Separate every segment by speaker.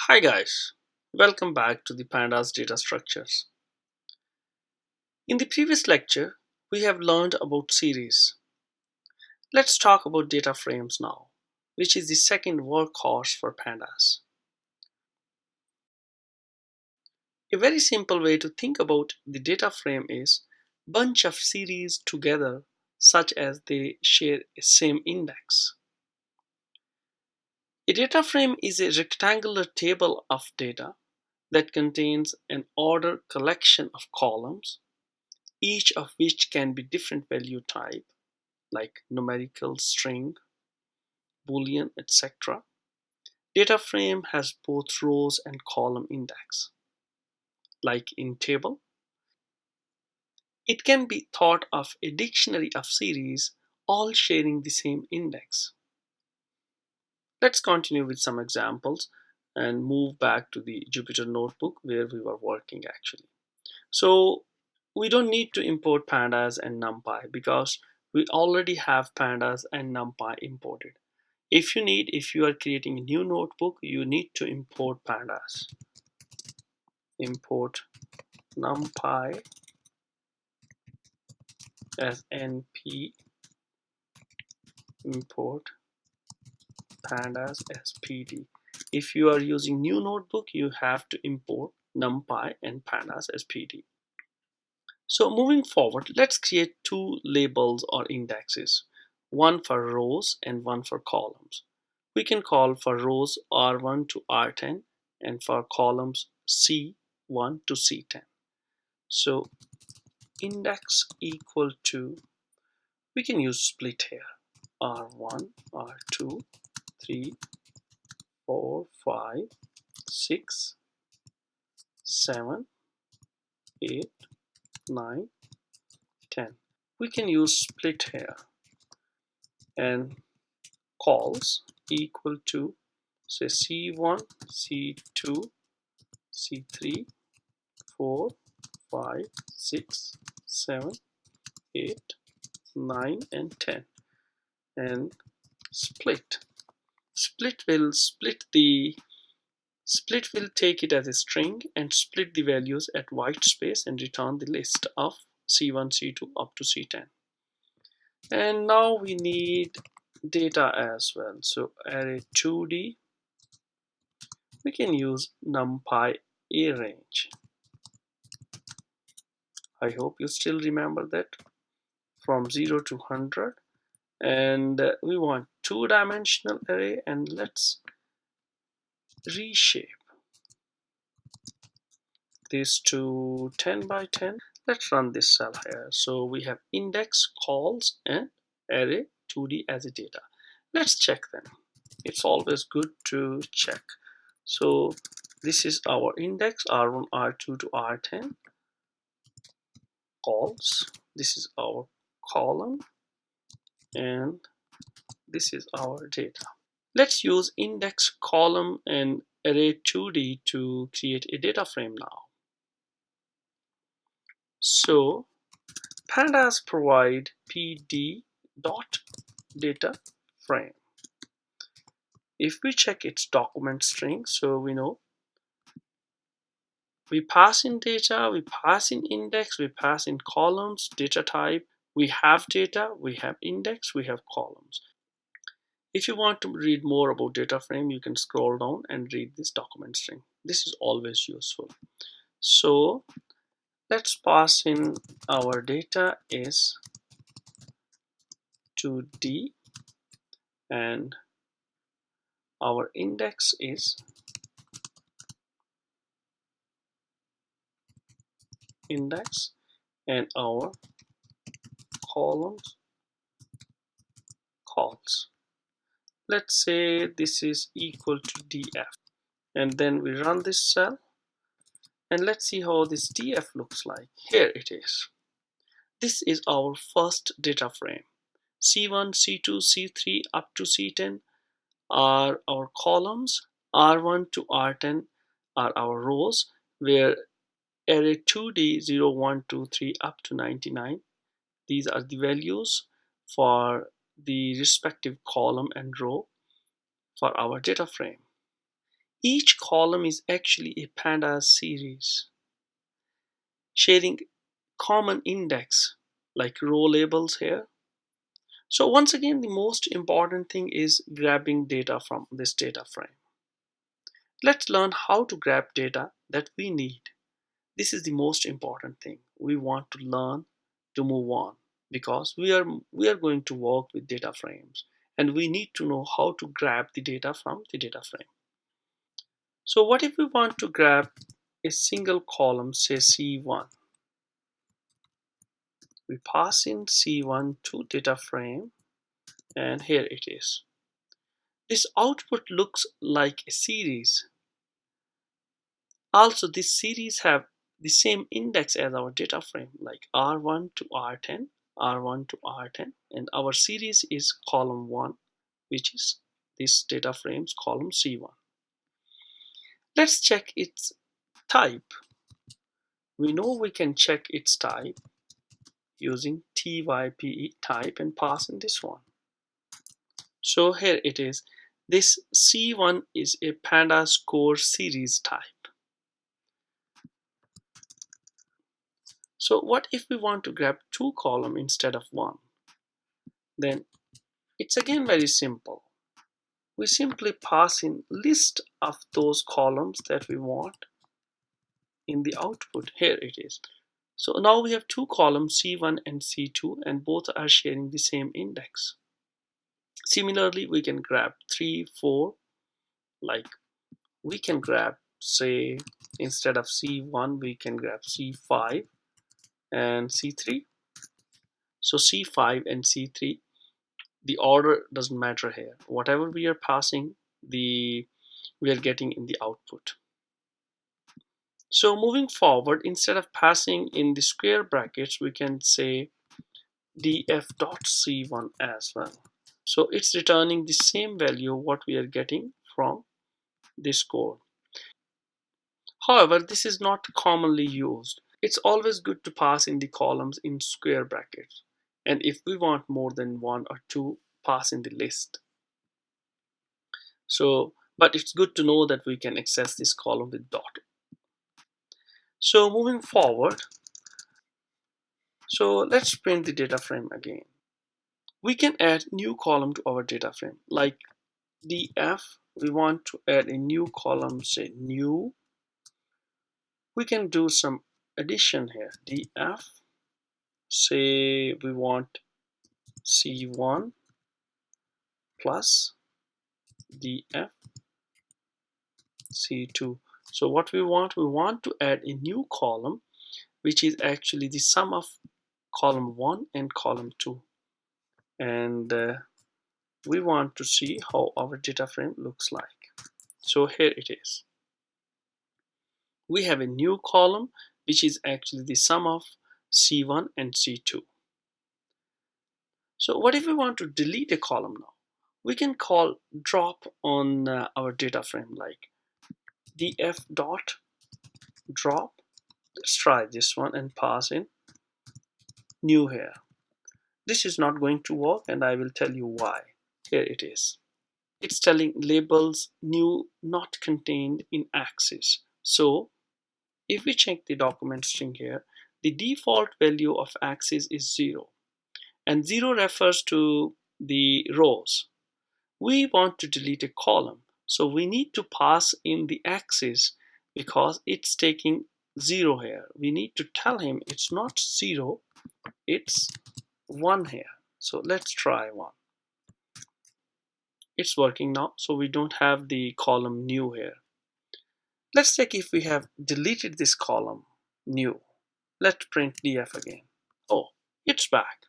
Speaker 1: Hi guys, welcome back to the Pandas data structures. In the previous lecture, we have learned about series. Let's talk about data frames now, which is the second workhorse for Pandas. A very simple way to think about the data frame is bunch of series together such as they share a same index. A data frame is a rectangular table of data that contains an ordered collection of columns, each of which can be different value type like numerical, string, Boolean, etc. Data frame has both rows and column index. Like in table, it can be thought of a dictionary of series all sharing the same index. Let's continue with some examples and move back to the Jupyter notebook where we were working actually. So we don't need to import pandas and numpy because we already have pandas and numpy imported. If you are creating a new notebook, you need to import pandas. Import numpy as np, import pandas as pd. If you are using new notebook, you have to import numpy and pandas as pd. So moving forward, let's create two labels or indexes, one for rows and one for columns. We can call for rows R1 to R10 and for columns C1 to C10. So index equal to, we can use split here, R1, R2, 3, 4, 5, 6, 7, 8, 9, 10. We can use split here and calls equal to say C1, C2, C3, 4, 5, 6, 7, 8, 9 and 10, and split. Split will take it as a string and split the values at white space and return the list of C1, C2 up to C10. And now we need data as well. So array 2D, we can use numpy arange. I hope you still remember that, from 0 to 100. And we want two-dimensional array, and let's reshape this to 10 by 10. Let's run this cell here. So we have index, calls, and array 2D as a data. Let's check them. It's always good to check. So this is our index, R1, R2 to R10. Calls, this is our column, and this is our data. Let's use index, column, and array 2D to create a data frame now. So pandas provide pd dot data frame. If we check its document string, so we know we pass in data, we pass in index, we pass in columns, data type, we have data, we have index, we have columns. If you want to read more about data frame, you can scroll down and read this document string. This is always useful. So let's pass in our data is 2D and our index is index and our columns calls. Let's say this is equal to df, and then we run this cell and let's see how this df looks like. Here it is. This is our first data frame. C1, C2, C3 up to C10 are our columns, R1 to R10 are our rows, where array 2D 0, 1, 2, 3 up to 99, these are the values for the respective column and row for our data frame. Each column is actually a pandas series, sharing common index like row labels here. So once again, the most important thing is grabbing data from this data frame. Let's learn how to grab data that we need. This is the most important thing. We want to learn to move on because we are going to work with data frames and we need to know how to grab the data from the data frame. So what if we want to grab a single column, say C1? We pass in C1 to data frame and here it is. This output looks like a series. Also, this series have the same index as our data frame, like R1 to R10, R1 to R10, and our series is column 1, which is this data frame's column C1. Let's check its type. We know we can check its type using type type and pass in this one. So here it is. This C1 is a pandas core series type. So what if we want to grab 2 columns instead of 1? Then it's again very simple. We simply pass in list of those columns that we want in the output. Here it is. So now we have 2 columns, C1 and C2, and both are sharing the same index. Similarly, we can grab 3, 4, like we can grab, say, instead of C1, we can grab C5 and C3. So C5 and C3, the order doesn't matter here. Whatever we are passing, we are getting in the output. So moving forward, instead of passing in the square brackets, we can say df.c1 as well. So it's returning the same value what we are getting from this code. However, this is not commonly used. It's always good to pass in the columns in square brackets. And if we want more than 1 or 2, pass in the list. So, but it's good to know that we can access this column with dot. So moving forward, so let's print the data frame again. We can add new column to our data frame, like df. We want to add a new column, say new. We can do some addition here. df, say we want c1 plus df c2. So what we want to add a new column, which is actually the sum of column 1 and column 2. And we want to see how our data frame looks like. So here it is. We have a new column which is actually the sum of C1 and C2. So what if we want to delete a column now? We can call drop on our data frame, like df dot drop. Let's try this one and pass in new here. This is not going to work and I will tell you why. Here it is. It's telling labels new not contained in axis. So if we check the document string here, the default value of axis is 0 and 0 refers to the rows. We want to delete a column, so we need to pass in the axis because it's taking 0 here. We need to tell him it's not 0, it's 1 here. So let's try 1. It's working now, so we don't have the column new here. Let's check if we have deleted this column new. Let's print df again. Oh, it's back.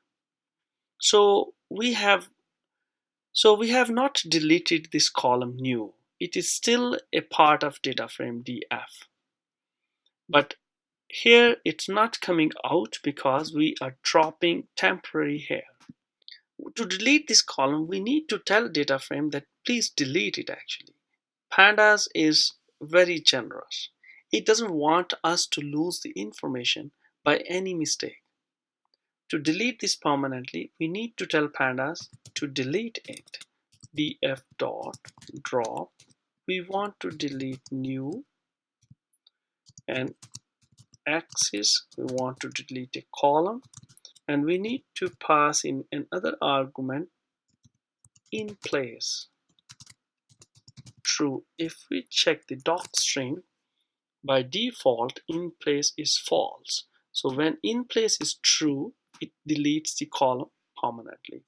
Speaker 1: So we have not deleted this column new. It is still a part of data frame df. But here it's not coming out because we are dropping temporary here. To delete this column, we need to tell data frame that please delete it actually. Pandas is very generous. It doesn't want us to lose the information by any mistake. To delete this permanently, we need to tell Pandas to delete it. df dot drop we want to delete new, and axis we want to delete a column, and we need to pass in another argument in place true. If we check the docstring, by default in place is false. So when in place is true, it deletes the column permanently.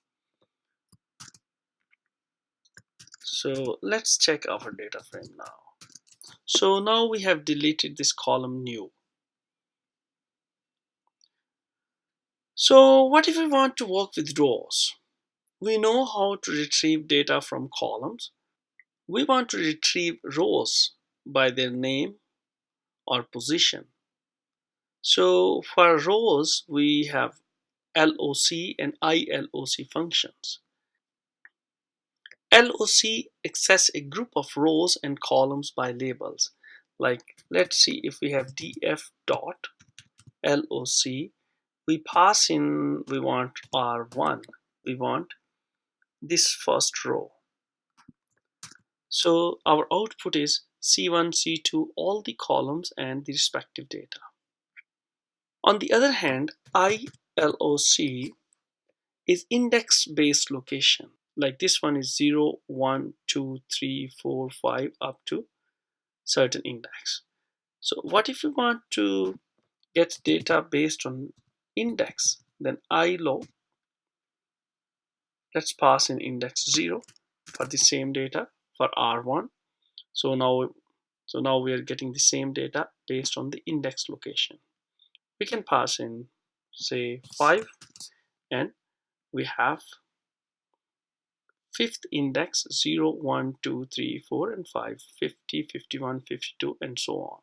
Speaker 1: So let's check our data frame now. So now we have deleted this column new. So what if we want to work with rows? We know how to retrieve data from columns. We want to retrieve rows by their name or position. So for rows, we have LOC and ILOC functions. LOC access a group of rows and columns by labels. Like, let's see if we have df dot LOC, we pass in, we want R1, we want this first row. So our output is C1, C2, all the columns and the respective data. On the other hand, ILOC is index-based location. Like this one is 0, 1, 2, 3, 4, 5 up to certain index. So what if we want to get data based on index? Then ILO, let's pass in index 0 for the same data for R1. So now we are getting the same data based on the index location. We can pass in say 5, and we have fifth index 0, 1, 2, 3, 4 and 5, 50, 51, 52 and so on.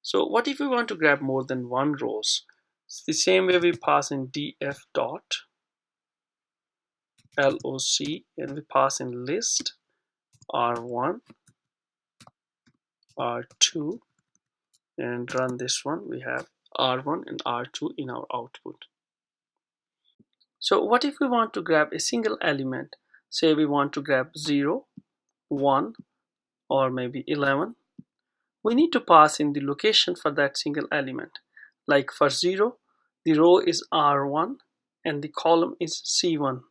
Speaker 1: So what if we want to grab more than one rows? It's the same way we pass in df dot LOC, and we pass in list R1, R2, and run this one. We have R1 and R2 in our output. So what if we want to grab a single element? Say we want to grab 0, 1 or maybe 11. We need to pass in the location for that single element. Like for 0, the row is R1 and the column is C1.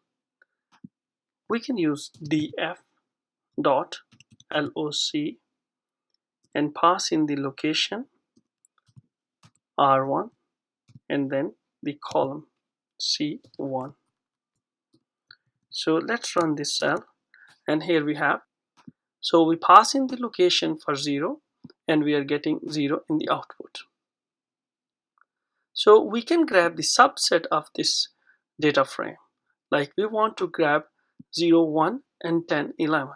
Speaker 1: We can use df dot LOC and pass in the location R1 and then the column C1. So let's run this cell, and here we have. So we pass in the location for 0 and we are getting 0 in the output. So we can grab the subset of this data frame. Like we want to grab 0, 1 and 10, 11.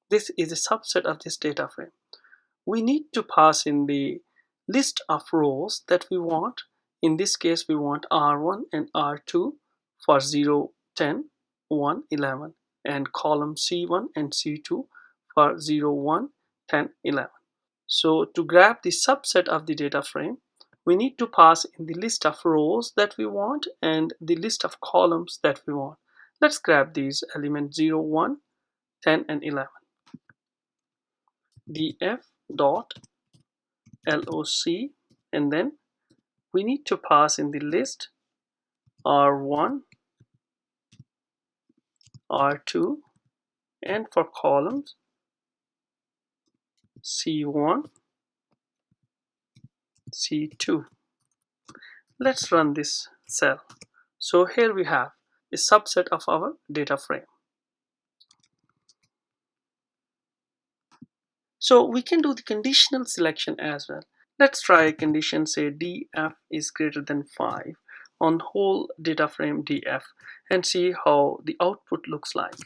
Speaker 1: This is a subset of this data frame. We need to pass in the list of rows that we want. In this case, we want R1 and R2 for 0, 10, 1, 11, and column C1 and C2 for 0, 1, 10, 11. So to grab the subset of the data frame, we need to pass in the list of rows that we want and the list of columns that we want. Let's grab these elements 0, 1, 10, and 11. df dot LOC, and then we need to pass in the list R1, R2, and for columns C1, C2. Let's run this cell. So here we have a subset of our data frame. So we can do the conditional selection as well. Let's try a condition, say df is greater than 5 on whole data frame df, and see how the output looks like.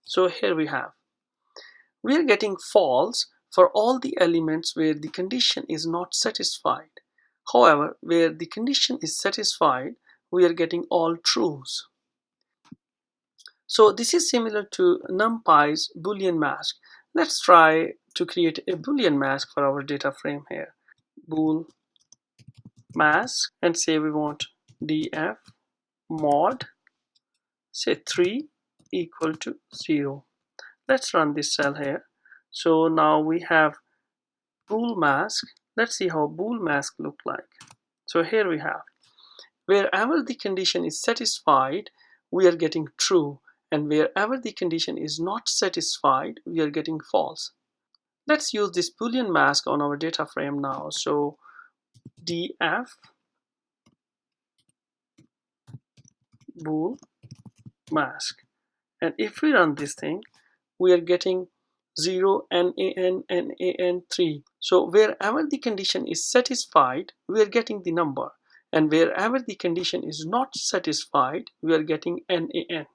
Speaker 1: So here we have. We are getting false for all the elements where the condition is not satisfied. However, where the condition is satisfied, we are getting all trues. So this is similar to NumPy's Boolean Mask. Let's try to create a Boolean Mask for our data frame here. Bool mask, and say we want df mod say 3 equal to 0. Let's run this cell here. So now we have bool mask. Let's see how bool mask look like. So here we have, wherever the condition is satisfied, we are getting true, and wherever the condition is not satisfied, we are getting false. Let's use this Boolean mask on our data frame now. So df bool mask, and if we run this thing, we are getting 0, NaN, 3. So wherever the condition is satisfied, we are getting the number, and wherever the condition is not satisfied, we are getting NaN.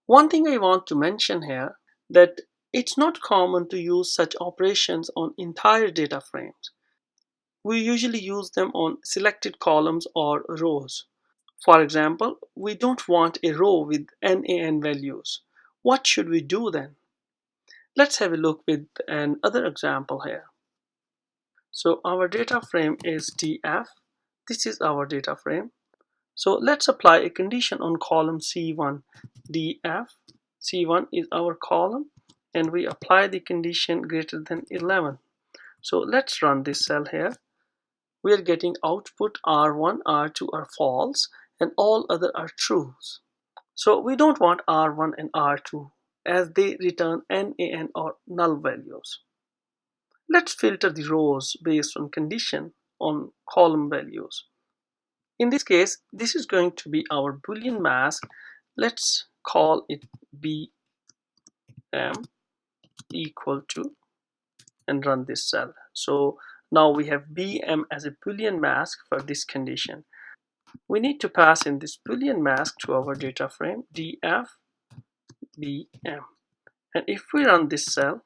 Speaker 1: One thing I want to mention here, that it's not common to use such operations on entire data frames. We usually use them on selected columns or rows. For example, we don't want a row with NaN values. What should we do then? Let's have a look with another example here. So our data frame is df. This is our data frame. So let's apply a condition on column C1. df C1 is our column, and we apply the condition greater than 11. So let's run this cell here. We are getting output R1, R2 are false, and all other are trues. So we don't want R1 and R2 as they return NaN or null values. Let's filter the rows based on condition on column values. In this case, this is going to be our Boolean mask. Let's call it bm equal to, and run this cell. So now we have bm as a Boolean mask for this condition. We need to pass in this Boolean mask to our data frame df bm, and if we run this cell,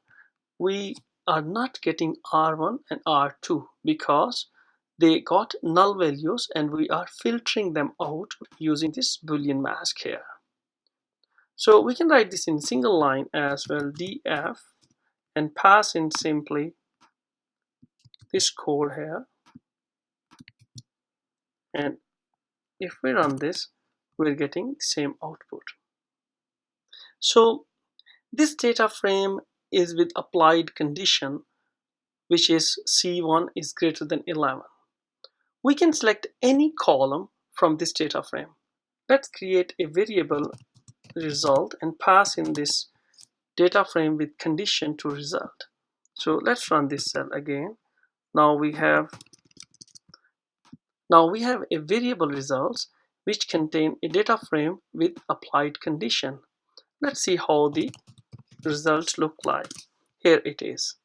Speaker 1: we are not getting R1 and R2 because they got null values, and we are filtering them out using this Boolean mask here. So we can write this in single line as well, df, and pass in simply this code here, and if we run this, we're getting the same output. So this data frame is with applied condition, which is C1 is greater than 11. We can select any column from this data frame. Let's create a variable result and pass in this data frame with condition to result. So let's run this cell again. Now we have a variable results which contain a data frame with applied condition. Let's see how the results look like. Here it is.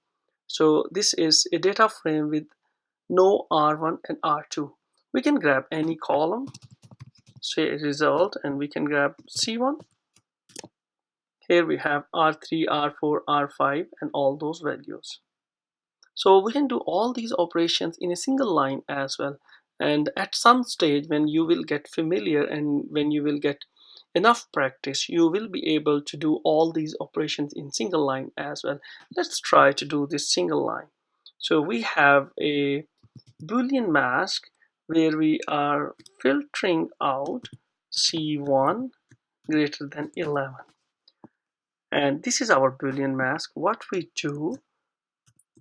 Speaker 1: So this is a data frame with no R1 and R2. We can grab any column, say result, and we can grab C1. Here we have R3, R4, R5, and all those values. So we can do all these operations in a single line as well. And at some stage, when you will get familiar and when you will get enough practice, you will be able to do all these operations in single line as well. Let's try to do this single line. So we have a Boolean mask where we are filtering out C1 greater than 11. And this is our Boolean mask. What we do,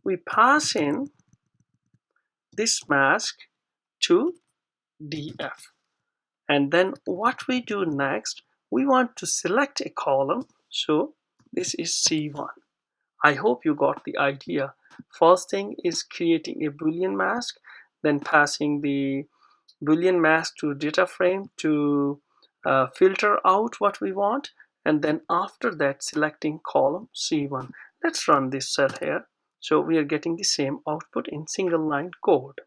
Speaker 1: we pass in this mask to df. And then what we do next, we want to select a column. So this is C1. I hope you got the idea. First thing is creating a Boolean mask, then passing the Boolean mask to data frame to filter out what we want, and then after that selecting column C1. Let's run this cell here. So we are getting the same output in single line code.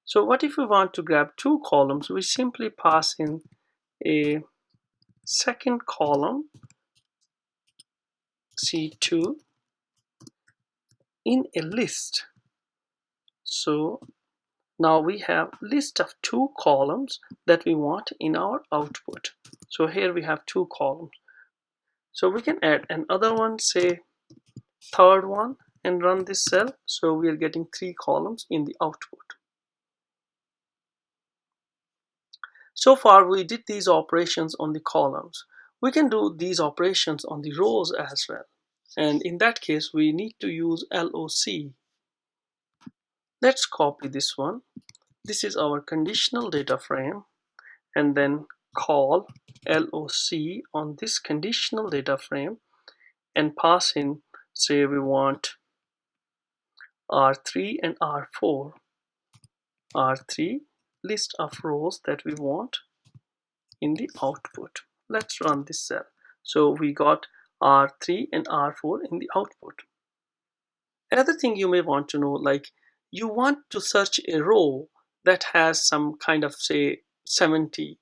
Speaker 1: So what if we want to grab two columns? We simply pass in a second column C2 in a list. So now we have list of two columns that we want in our output. So here we have two columns. So we can add another one, say third one, and run this cell. So we are getting three columns in the output. So far we did these operations on the columns. We can do these operations on the rows as well. And in that case, we need to use LOC. Let's copy this one. This is our conditional data frame, and then call LOC on this conditional data frame and pass in, say we want R3 and R4. R3, list of rows that we want in the output. Let's run this cell. So we got R3 and R4 in the output. Another thing you may want to know, like you want to search a row that has some kind of, say, 70.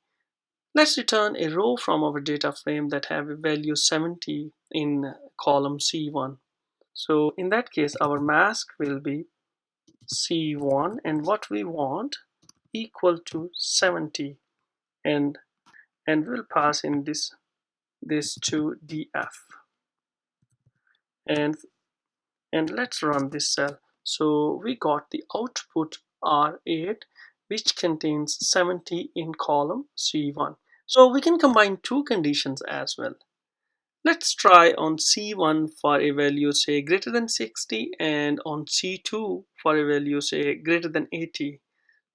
Speaker 1: Let's return a row from our data frame that have a value 70 in column C1. So in that case, our mask will be C1, and what we want equal to 70, and we'll pass in this to df, and let's run this cell. So we got the output R8, which contains 70 in column C1. So we can combine two conditions as well. Let's try on C1 for a value, say, greater than 60, and on C2 for a value, say, greater than 80.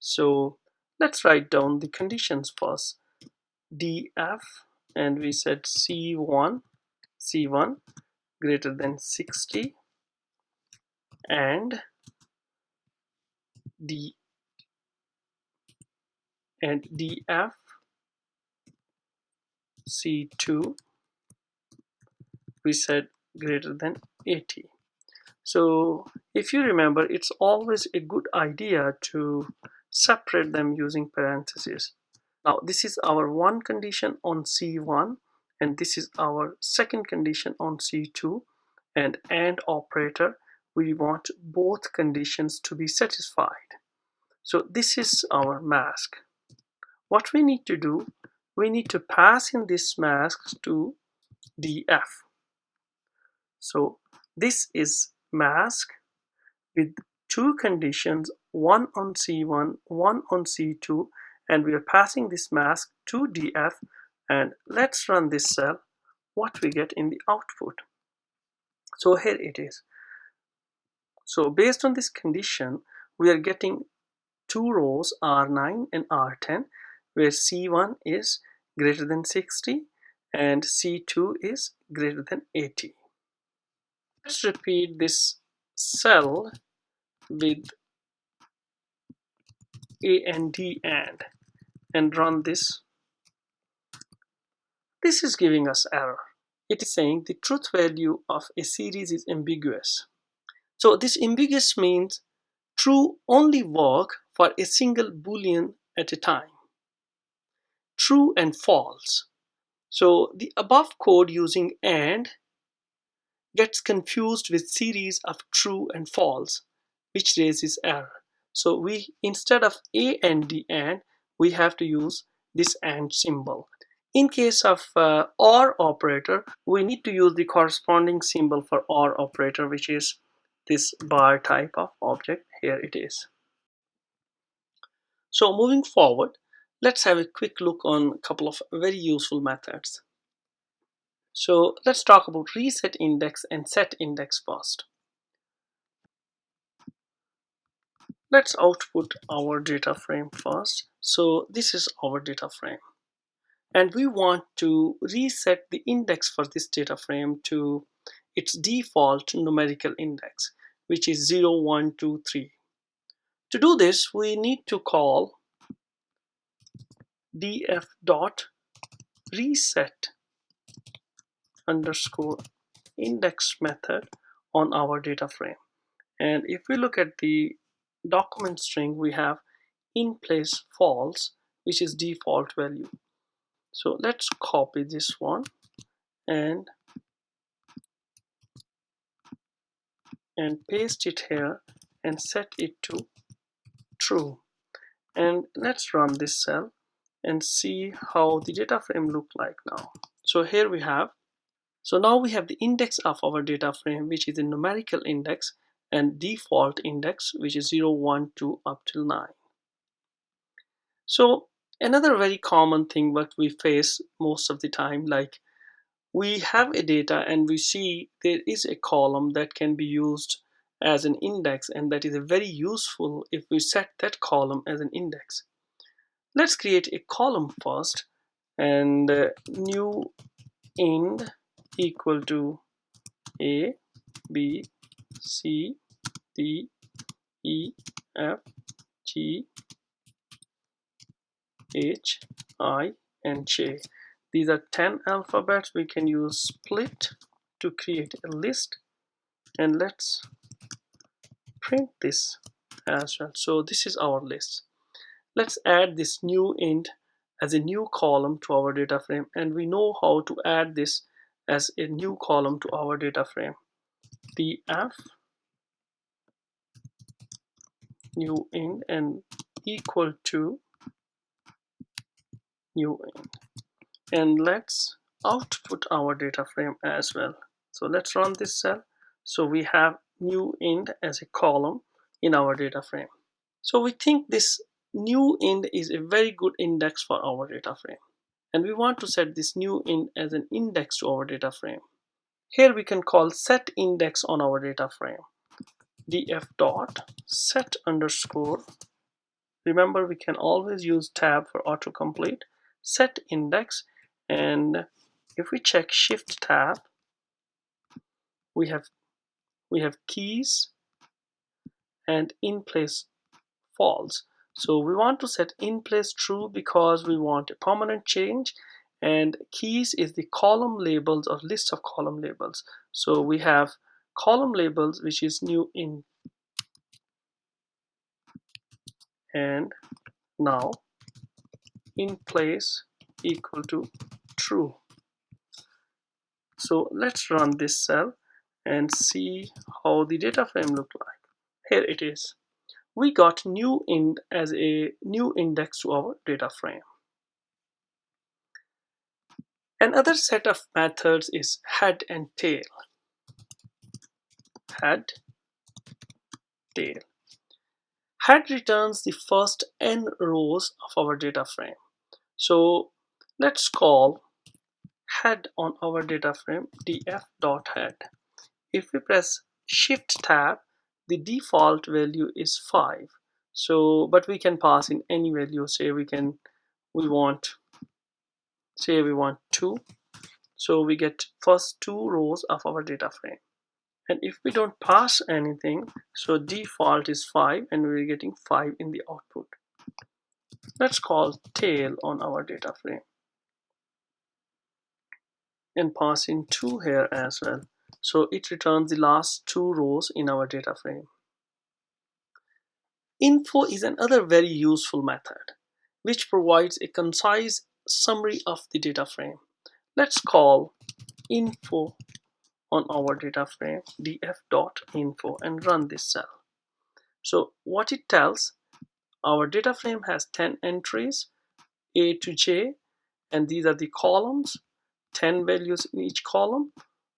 Speaker 1: So let's write down the conditions first. df, and we said C1 greater than 60, and df C2, we said greater than 80. So if you remember, it's always a good idea to separate them using parentheses. Now this is our one condition on C1, and this is our second condition on C2, and AND operator, we want both conditions to be satisfied. So this is our mask. What we need to do, we need to pass in this mask to df. So this is mask with two conditions, one on C1, one on C2, and we are passing this mask to df, and let's run this cell. What we get in the output. So here it is. So based on this condition, we are getting two rows, R9 and R10, where C1 is greater than 60 and C2 is greater than 80. Let's repeat this cell with and run this. This is giving us error. It is saying the truth value of a series is ambiguous. So this ambiguous means true only work for a single Boolean at a time. True and false. So the above code using AND gets confused with series of true and false, which raises error. So we, instead of AND, we have to use this AND symbol. In case of OR operator, we need to use the corresponding symbol for OR operator, which is this bar type of object. Here it is. So moving forward, let's have a quick look on a couple of very useful methods. So let's talk about reset index and set index first. Let's output our data frame first. So this is our data frame, and we want to reset the index for this data frame to its default numerical index, which is 0, 1, 2, 3. To do this, we need to call df.reset underscore index method on our data frame. And if we look at the document string, we have in place false, which is default value. So let's copy this one and paste it here and set it to true. And let's run this cell and see how the data frame look like now. So here we have, so now we have the index of our data frame, which is a numerical index, and default index, which is 0, 1, 2 up till 9. So another very common thing what we face most of the time, like we have a data and we see there is a column that can be used as an index, and that is very useful if we set that column as an index. Let's create a column first, and new ind equal to a, b, c, d, e, f, g, h, I, and j. These are 10 alphabets. We can use split to create a list, and let's print this as well. So this is our list. Let's add this new int as a new column to our data frame, and we know how to add this as a new column to our data frame. df new int and equal to new int, and let's output our data frame as well. So let's run this cell. So we have new int as a column in our data frame. So we think this new int is a very good index for our data frame, and we want to set this new int as an index to our data frame. Here we can call set index on our data frame. df dot set underscore, remember we can always use tab for autocomplete, set index, and if we check shift tab, we have keys and in place false. So we want to set in place true because we want a permanent change, and keys is the column labels or list of column labels. So we have column labels, which is new in, and now in place equal to true. So let's run this cell and see how the data frame look like. Here it is. We got new int as a new index to our data frame. Another set of methods is head and tail. Head, tail. Head returns the first n rows of our data frame. So let's call head on our data frame df.head. If we press shift tab, the default value is 5. So but we can pass in any value. Say we want 2. So we get first 2 rows of our data frame. And if we don't pass anything, so default is 5 and we're getting 5 in the output. Let's call tail on our data frame and pass in 2 here as well. So it returns the last 2 rows in our data frame. Info is another very useful method which provides a concise summary of the data frame. Let's call info on our data frame df.info and run this cell. So what it tells, our data frame has 10 entries A to J, and these are the columns, 10 values in each column,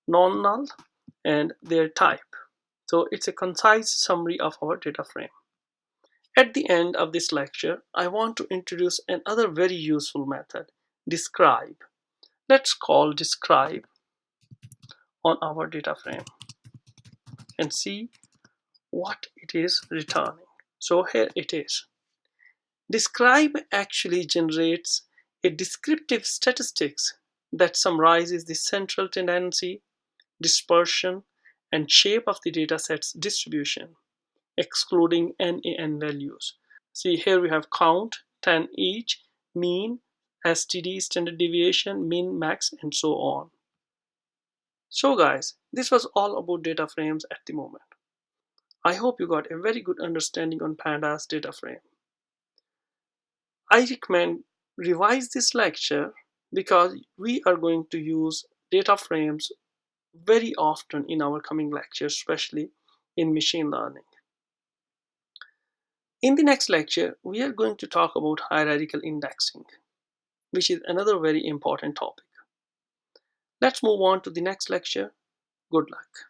Speaker 1: non-null, and their type. So it's a concise summary of our data frame. At the end of this lecture, I want to introduce another very useful method, describe. Let's call describe on our data frame and see what it is returning. So here it is. Describe actually generates a descriptive statistics that summarizes the central tendency, dispersion, and shape of the dataset's distribution, excluding NaN values. See, here we have count, 10 each, mean, STD, standard deviation, min, max, and so on. So guys, this was all about data frames at the moment. I hope you got a very good understanding on Pandas data frame. I recommend revise this lecture because we are going to use data frames very often in our coming lectures, especially in machine learning. In the next lecture, we are going to talk about hierarchical indexing, which is another very important topic. Let's move on to the next lecture. Good luck.